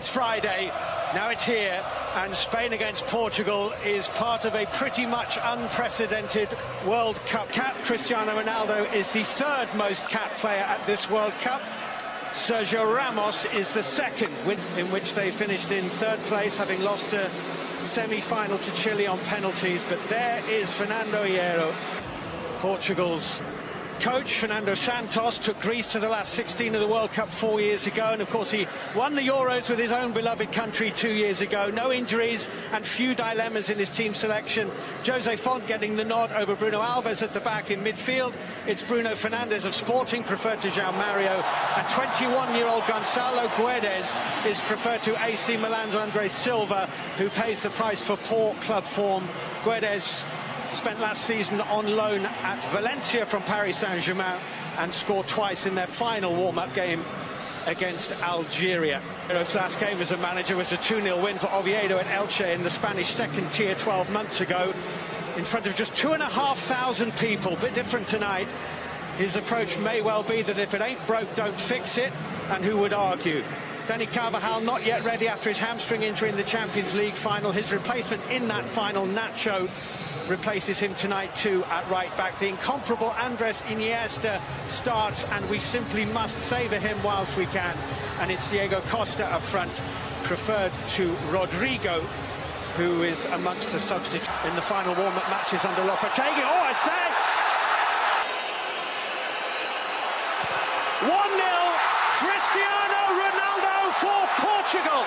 it's Friday, now it's here, and Spain against Portugal is part of a pretty much unprecedented World Cup cap. Cristiano Ronaldo is the third most capped player at this World Cup. Sergio Ramos is the second, in which they finished in third place, having lost a semi-final to Chile on penalties. But there is Fernando Hierro, Portugal's coach. Fernando Santos took Greece to the last 16 of the World Cup 4 years ago, and of course he won the Euros with his own beloved country 2 years ago. No injuries and few dilemmas in his team selection. Jose Font getting the nod over Bruno Alves at the back. In midfield, it's Bruno Fernandes of Sporting, preferred to João Mario, and 21-year-old Gonçalo Guedes is preferred to AC Milan's André Silva, who pays the price for poor club form. Guedes spent last season on loan at Valencia from Paris Saint-Germain and scored twice in their final warm-up game against Algeria. His last game as a manager was a 2-0 win for Oviedo at Elche in the Spanish second tier 12 months ago, in front of just 2,500 people. Bit different tonight. His approach may well be that if it ain't broke, don't fix it, and who would argue? Dani Carvajal not yet ready after his hamstring injury in the Champions League final. His replacement in that final, Nacho, replaces him tonight too at right back. The incomparable Andres Iniesta starts, and we simply must savour him whilst we can. And it's Diego Costa up front, preferred to Rodrigo, who is amongst the substitutes in the final warm-up matches under Lopetegui. Oh, I say! 1-0, Cristiano Ronaldo for Portugal.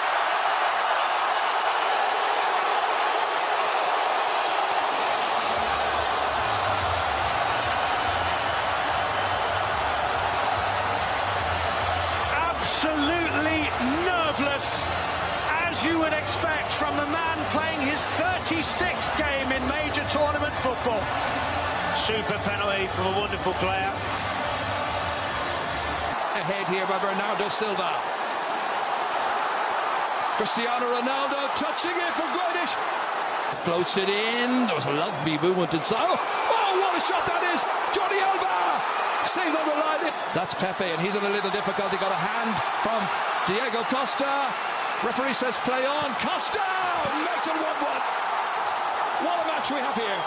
Absolutely nerveless, as you would expect from the man playing his 36th game in major tournament football. Super penalty from a wonderful player. Ahead here by Bernardo Silva. Cristiano Ronaldo touching it for Guedes. Floats it in. There was a lovely movement inside. Oh, what a shot that is! Jordi Alba saved on the line. That's Pepe, and he's in a little difficulty. Got a hand from Diego Costa. Referee says play on. Costa makes it 1-1. What a match we have here.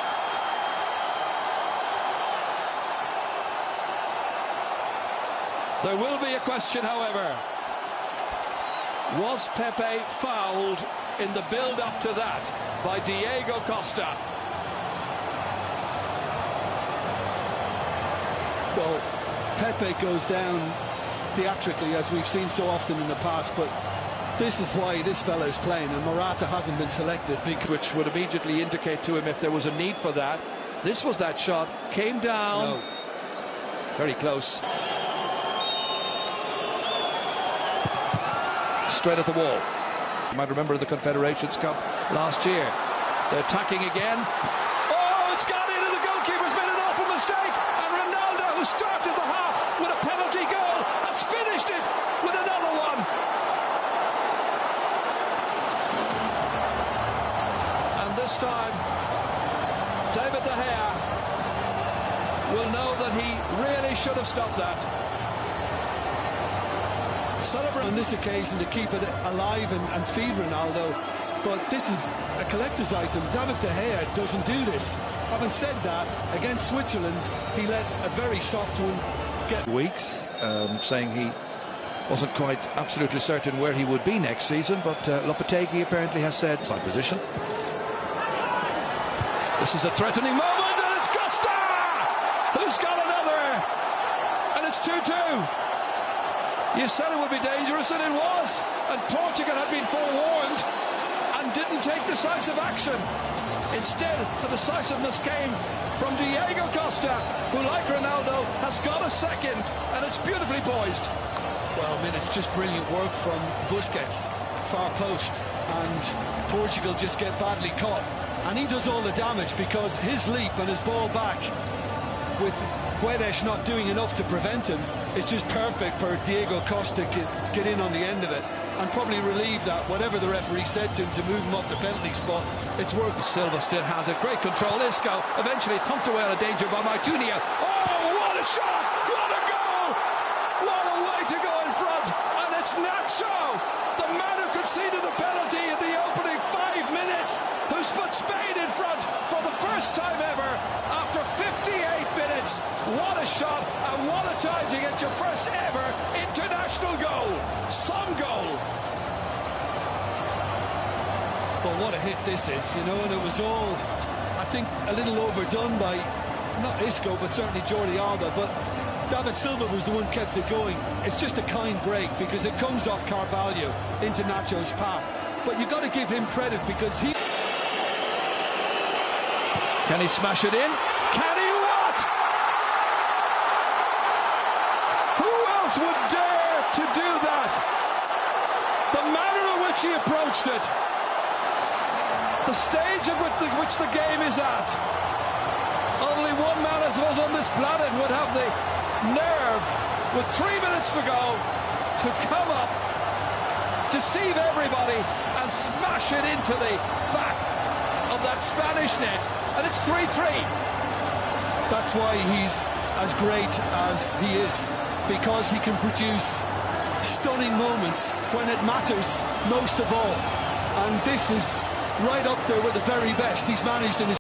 There will be a question, however. Was Pepe fouled in the build-up to that by Diego Costa? Well, Pepe goes down theatrically, as we've seen so often in the past, but this is why this fella is playing, and Morata hasn't been selected, which would immediately indicate to him if there was a need for that. This was that shot, came down. No. Very close. Straight at the wall. You might remember the Confederations Cup last year. They're attacking again. Oh, it's gone into the goalkeeper's made an awful mistake, and Ronaldo, who started the half with a penalty goal, has finished it with another one. And this time, David De Gea will know that he really should have stopped that. Celebrate on this occasion to keep it alive and feed Ronaldo, but this is a collector's item. David De Gea doesn't do this. Having said that, against Switzerland, he let a very soft one get weeks, saying he wasn't quite absolutely certain where he would be next season, but Lopetegui apparently has said side position. This is a threatening moment, and it's Costa who's got another, and it's 2-2. You said it would be dangerous, and it was. And Portugal had been forewarned and didn't take decisive action. Instead, the decisiveness came from Diego Costa, who, like Ronaldo, has got a second, and it's beautifully poised. Well, I mean, it's just brilliant work from Busquets, far post, and Portugal just get badly caught. And he does all the damage because his leap and his ball back, with Guedes not doing enough to prevent him, is just perfect for Diego Costa to get in on the end of it, and probably relieve that whatever the referee said to him to move him off the penalty spot. It's worked. Silva still has it. Great control. Isco eventually thumped away out of danger by Martinez. Oh, what a shot! What a goal! What a way to go in front! And it's Nacho, the man who could conceded the penalty in the opening 5 minutes, who's put Spain in front for the first time ever after 58 minutes. What a shot, and what a time to get your first ever international goal. Some goal. Well, what a hit this is, you know, and it was all, I think, a little overdone by, not Isco, but certainly Jordi Alba, but David Silva was the one kept it going. It's just a kind break because it comes off Carvalho into Nacho's path. But you've got to give him credit because he... Can he smash it in? Can he what? Who else would dare to do that? The manner in which he approached it. The stage at which the game is at. Only one man, I suppose, on this planet would have the nerve, with 3 minutes to go, to come up, deceive everybody, and smash it into the back of that Spanish net. And it's 3-3. That's why he's as great as he is, because he can produce stunning moments when it matters most of all. And this is right up there with the very best he's managed in his